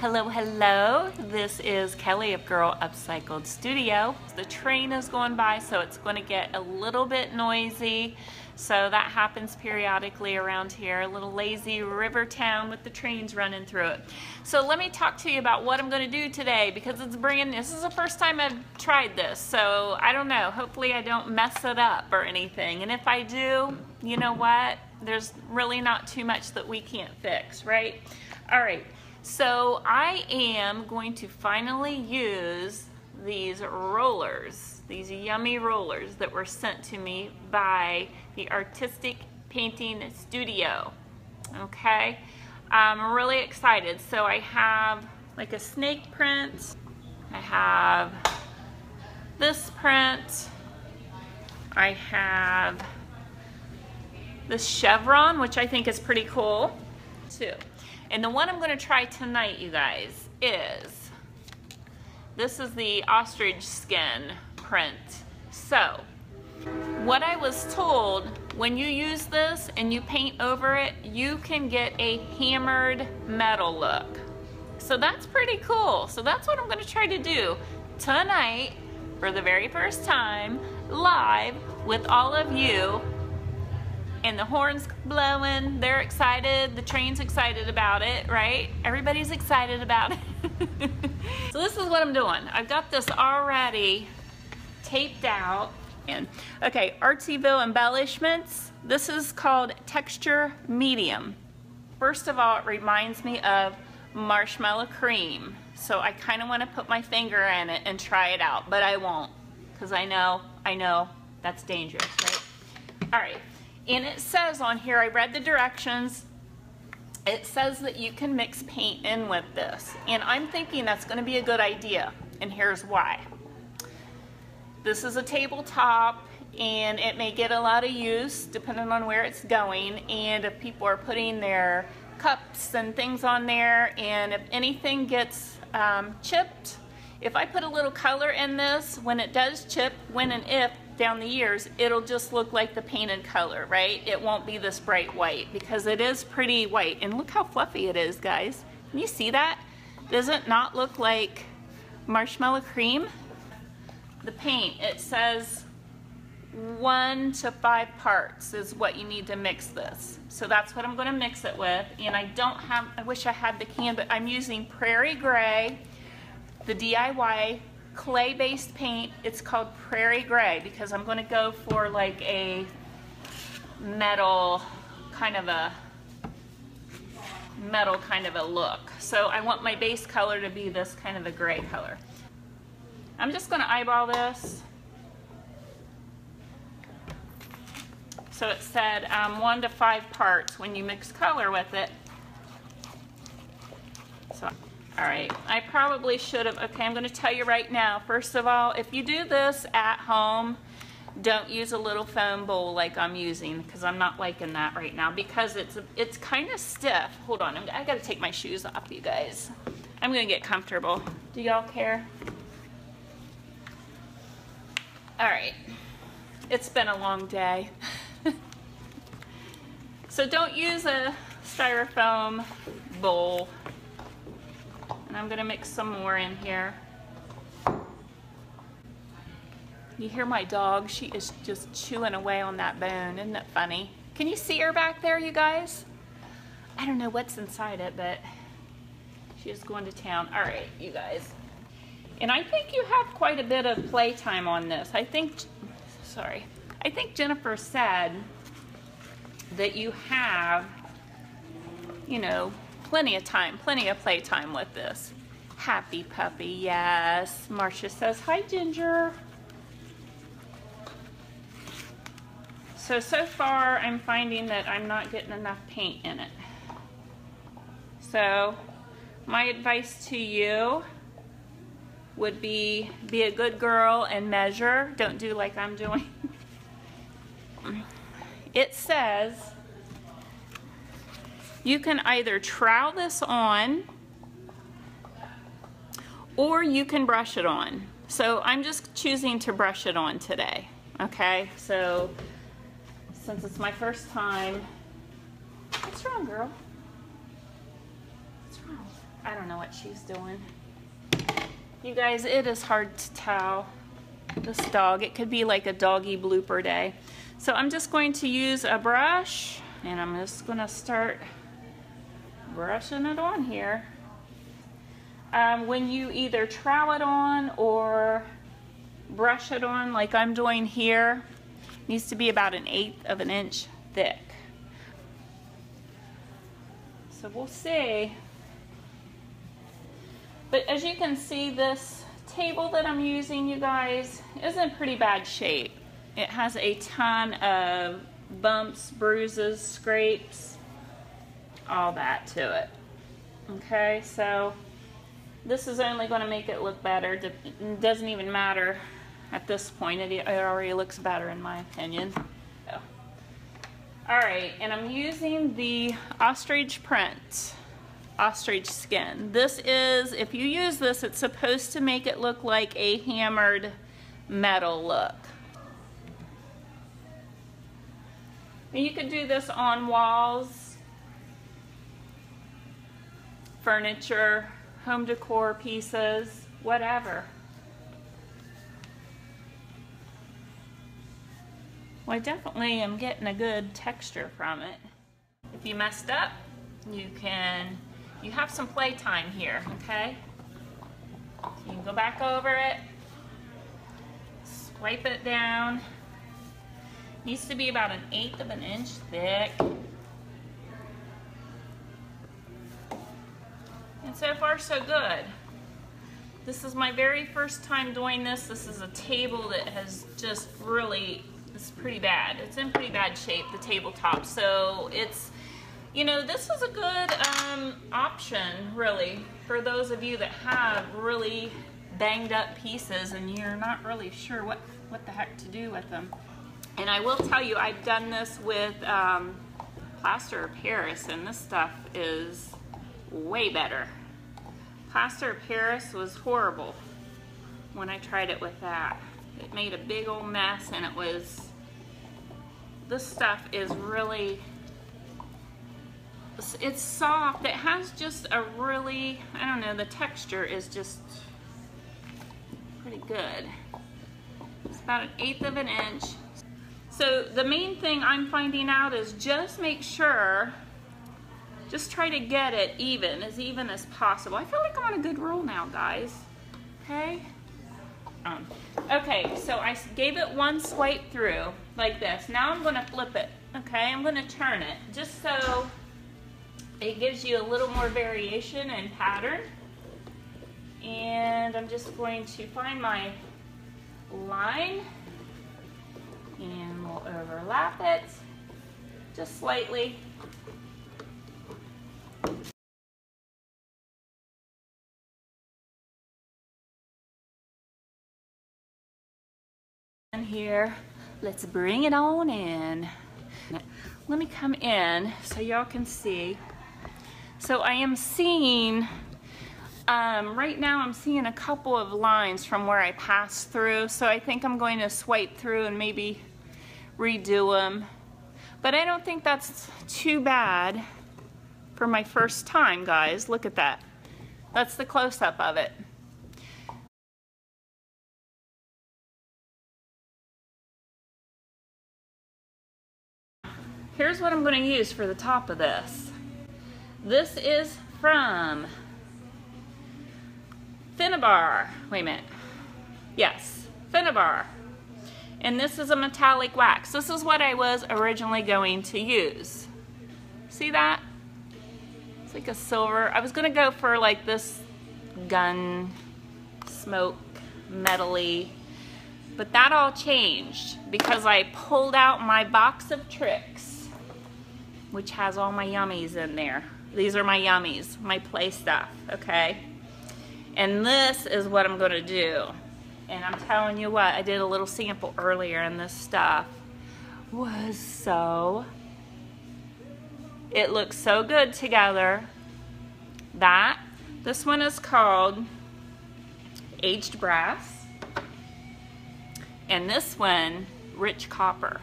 Hello, hello. This is Kelly of Girl Upcycled Studio. The train is going by, so it's going to get a little bit noisy. So that happens periodically around here. A little lazy river town with the trains running through it. So let me talk to you about what I'm going to do today, because this is the first time I've tried this. So I don't know. Hopefully I don't mess it up or anything. And if I do, you know what? There's really not too much that we can't fix, right? All right. So I am going to finally use these rollers, these yummy rollers that were sent to me by the Artistic Painting Studio. Okay, I'm really excited. So I have like a snake print, I have this print, I have this chevron, which I think is pretty cool too. And the one I'm going to try tonight, you guys, this is the ostrich skin print. So, what I was told, when you use this and you paint over it, you can get a hammered metal look. So that's pretty cool. So that's what I'm going to try to do tonight for the very first time, live with all of you. And the horn's blowing, they're excited, the train's excited about it, right? Everybody's excited about it. So this is what I'm doing. I've got this already taped out. And okay, Artssyville embellishments. This is called Texture Medium. First of all, it reminds me of marshmallow cream. So I kind of want to put my finger in it and try it out, but I won't, because I know that's dangerous, right? All right. And it says on here, I read the directions, it says that you can mix paint in with this. And I'm thinking that's going to be a good idea. And here's why. This is a tabletop, and it may get a lot of use depending on where it's going. And if people are putting their cups and things on there, and if anything gets chipped, if I put a little color in this, when it does chip, when and if, down the years, it'll just look like the painted color, right? It won't be this bright white, because it is pretty white. And look how fluffy it is, guys. Can you see that? Does it not look like marshmallow cream? The paint, it says 1 to 5 parts is what you need to mix this. So that's what I'm going to mix it with. And I wish I had the can, but I'm using Prairie Gray, the DIY clay-based paint. It's called Prairie Gray because I'm going to go for like a metal kind of a look. So I want my base color to be this kind of a gray color. I'm just going to eyeball this. So it said 1 to 5 parts when you mix color with it. So all right, I probably should have, okay, I'm going to tell you right now, first of all, if you do this at home, don't use a little foam bowl like I'm using, because I'm not liking that right now, because it's kind of stiff. Hold on, I got to take my shoes off, you guys. I'm going to get comfortable. Do y'all care? All right, it's been a long day. So don't use a styrofoam bowl. And I'm going to mix some more in here. You hear my dog? She is just chewing away on that bone. Isn't that funny? Can you see her back there, you guys? I don't know what's inside it, but she is going to town. All right, you guys. And I think you have quite a bit of playtime on this. I think Jennifer said that you have, you know, plenty of time, plenty of playtime with this. Happy puppy, yes. Marcia says, hi, Ginger. So far, I'm finding that I'm not getting enough paint in it. So, my advice to you would be a good girl and measure. Don't do like I'm doing. It says, you can either trowel this on or you can brush it on. So I'm just choosing to brush it on today. Okay, so since it's my first time, what's wrong, girl? What's wrong? I don't know what she's doing. You guys, it is hard to tell. This dog, it could be like a doggy blooper day. So I'm just going to use a brush and I'm just gonna start brushing it on here. When you either trowel it on or brush it on like I'm doing here, it needs to be about 1/8 of an inch thick. So we'll see. But as you can see, this table that I'm using, you guys, is in pretty bad shape. It has a ton of bumps, bruises, scrapes, all that to it. Okay, so this is only going to make it look better. It doesn't even matter at this point. It already looks better in my opinion. So. All right, and I'm using the ostrich print, ostrich skin. This is, if you use this, it's supposed to make it look like a hammered metal look. And you could do this on walls, furniture, home decor pieces, whatever. Well, I definitely am getting a good texture from it. If you messed up, you have some play time here, okay? So you can go back over it, swipe it down. Needs to be about 1/8 of an inch thick. And so far, so good. This is my very first time doing this. This is a table that has just really, it's pretty bad. It's in pretty bad shape, the tabletop. So it's, you know, this is a good option, really, for those of you that have really banged up pieces and you're not really sure what the heck to do with them. And I will tell you, I've done this with plaster of Paris, and this stuff is way better. Plaster of Paris was horrible when I tried it with that. It made a big old mess, and it was, this stuff is really, it's soft. It has just a really, I don't know, the texture is just pretty good. It's about 1/8 of an inch. So the main thing I'm finding out is just make sure, just try to get it even as possible. I feel like I'm on a good roll now, guys. Okay? Okay, so I gave it one swipe through, like this. Now I'm gonna flip it, okay? I'm gonna turn it, just so it gives you a little more variation and pattern. And I'm just going to find my line, and we'll overlap it just slightly. And here, let's bring it on in. Let me come in so y'all can see. So I am seeing, right now I'm seeing a couple of lines from where I passed through, so I think I'm going to swipe through and maybe redo them. But I don't think that's too bad for my first time, guys. Look at that. That's the close-up of it. Here's what I'm going to use for the top of this. This is from Finnabar. Wait a minute. Yes, Finnabar. And this is a metallic wax. This is what I was originally going to use. See that? It's like a silver. I was going to go for like this gun, smoke, metally. But that all changed because I pulled out my box of tricks, which has all my yummies in there. These are my yummies, my play stuff, okay? And this is what I'm gonna do. And I'm telling you what, I did a little sample earlier, and this stuff was so, it looks so good together. This one is called Aged Brass. And this one, Rich Copper.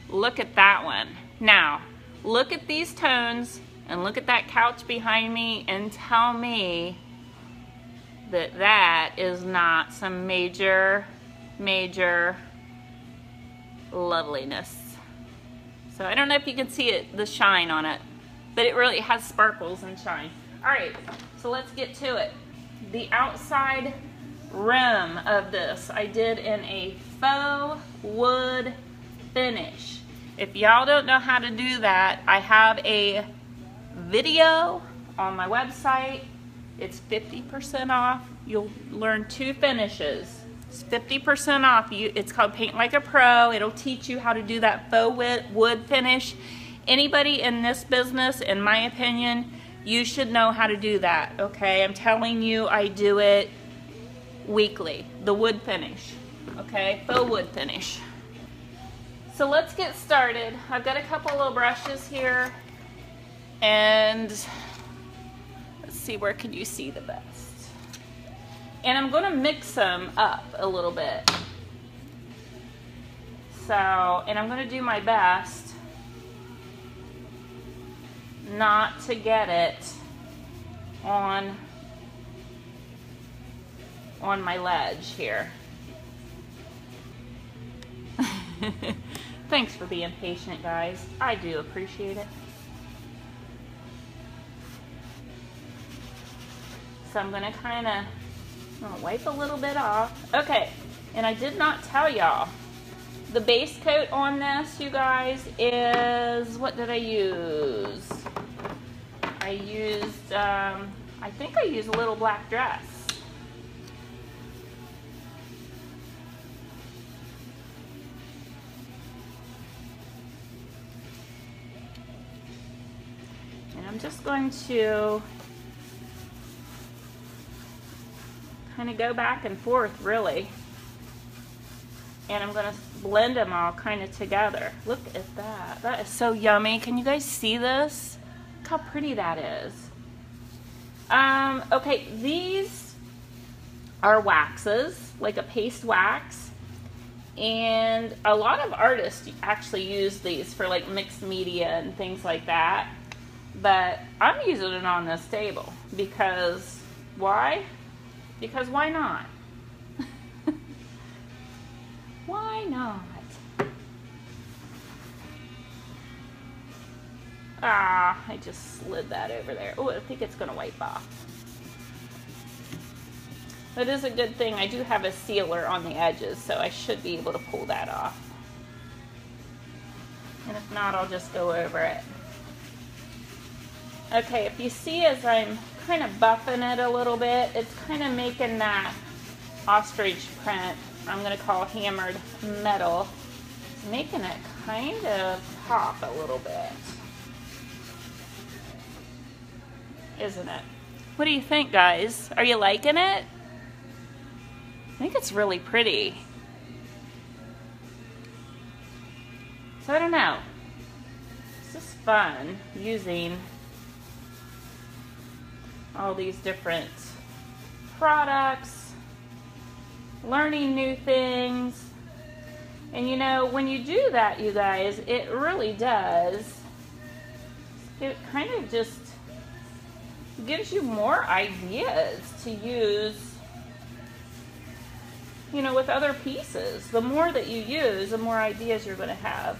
Look at that one. Now, look at these tones and look at that couch behind me and tell me that that is not some major, major loveliness. So I don't know if you can see it, the shine on it, but it really has sparkles and shine. All right, so let's get to it. The outside rim of this I did in a faux wood finish. If y'all don't know how to do that, I have a video on my website. It's 50% off. You'll learn 2 finishes. It's 50% off. It's called Paint Like a Pro. It'll teach you how to do that faux wood finish. Anybody in this business, in my opinion, you should know how to do that, okay? I'm telling you, I do it weekly. The wood finish, okay? Faux wood finish. So let's get started. I've got a couple little brushes here, and let's see, where can you see the best? And I'm gonna mix them up a little bit. So, and I'm gonna do my best not to get it on my ledge here. Thanks for being patient, guys. I do appreciate it. So I'm gonna kind of wipe a little bit off. Okay, and I did not tell y'all, the base coat on this, you guys, is, what did I use? I used, I think I used a little black dress. And I'm just going to kind of go back and forth, really. And I'm going to blend them all kind of together. Look at that. That is so yummy. Can you guys see this? Look how pretty that is. Okay, these are waxes, like a paste wax. And a lot of artists actually use these for like mixed media and things like that. But I'm using it on this table because, why? Because why not? Why not? Ah, I just slid that over there. Oh, I think it's gonna wipe off. That is a good thing. I do have a sealer on the edges, so I should be able to pull that off. And if not, I'll just go over it. Okay, if you see as I'm kind of buffing it a little bit, it's kind of making that ostrich print, I'm going to call hammered metal, it's making it kind of pop a little bit. Isn't it? What do you think, guys? Are you liking it? I think it's really pretty. So I don't know. It's just fun using all these different products, learning new things. And you know, when you do that, you guys, it really does, it kind of just gives you more ideas to use, you know, with other pieces. The more that you use, the more ideas you're going to have.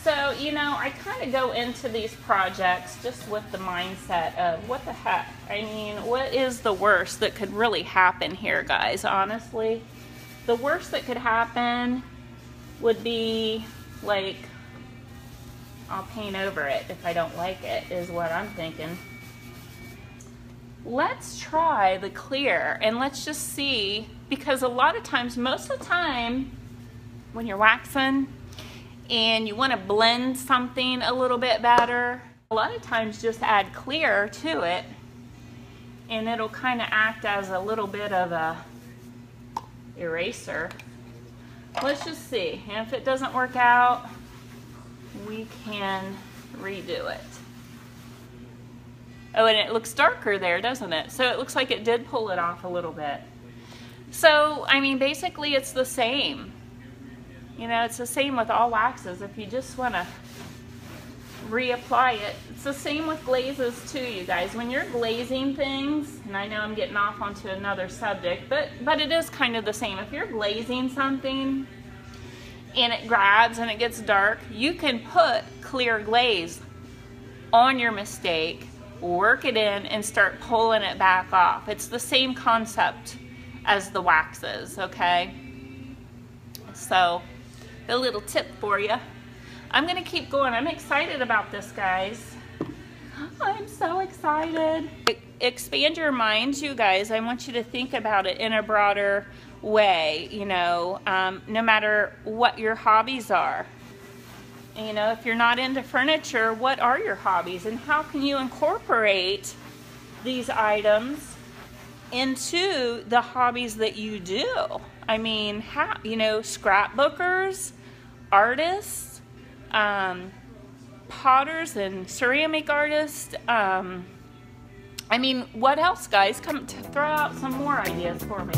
So, you know, I kind of go into these projects just with the mindset of what the heck? I mean, what is the worst that could really happen here, guys? Honestly, the worst that could happen would be like, I'll paint over it if I don't like it, is what I'm thinking. Let's try the clear and let's just see, because a lot of times, most of the time, when you're waxing and you want to blend something a little bit better, a lot of times just add clear to it and it'll kind of act as a little bit of a eraser. Let's just see, and if it doesn't work out, we can redo it. Oh, and it looks darker there, doesn't it? So it looks like it did pull it off a little bit. So, I mean, basically it's the same. You know, it's the same with all waxes. If you just want to reapply it. It's the same with glazes too, you guys. When you're glazing things, and I know I'm getting off onto another subject, but it is kind of the same. If you're glazing something and it grabs and it gets dark, you can put clear glaze on your mistake, work it in, and start pulling it back off. It's the same concept as the waxes, okay? So, a little tip for you. I'm gonna keep going. I'm excited about this, guys. I'm so excited. Expand your minds, you guys. I want you to think about it in a broader way, you know, no matter what your hobbies are. You know, if you're not into furniture, what are your hobbies, and how can you incorporate these items into the hobbies that you do? I mean, how, you know, scrapbookers, artists, potters and ceramic artists. I mean, what else, guys? Come to throw out some more ideas for me.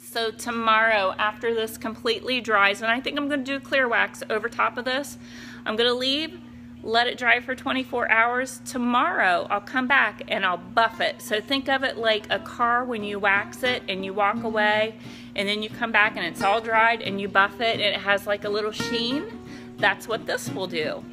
So tomorrow, after this completely dries, and I think I'm going to do clear wax over top of this, I'm going to leave, let it dry for 24 hours. Tomorrow, I'll come back and I'll buff it. So think of it like a car when you wax it and you walk away, and then you come back and it's all dried and you buff it and it has like a little sheen. That's what this will do.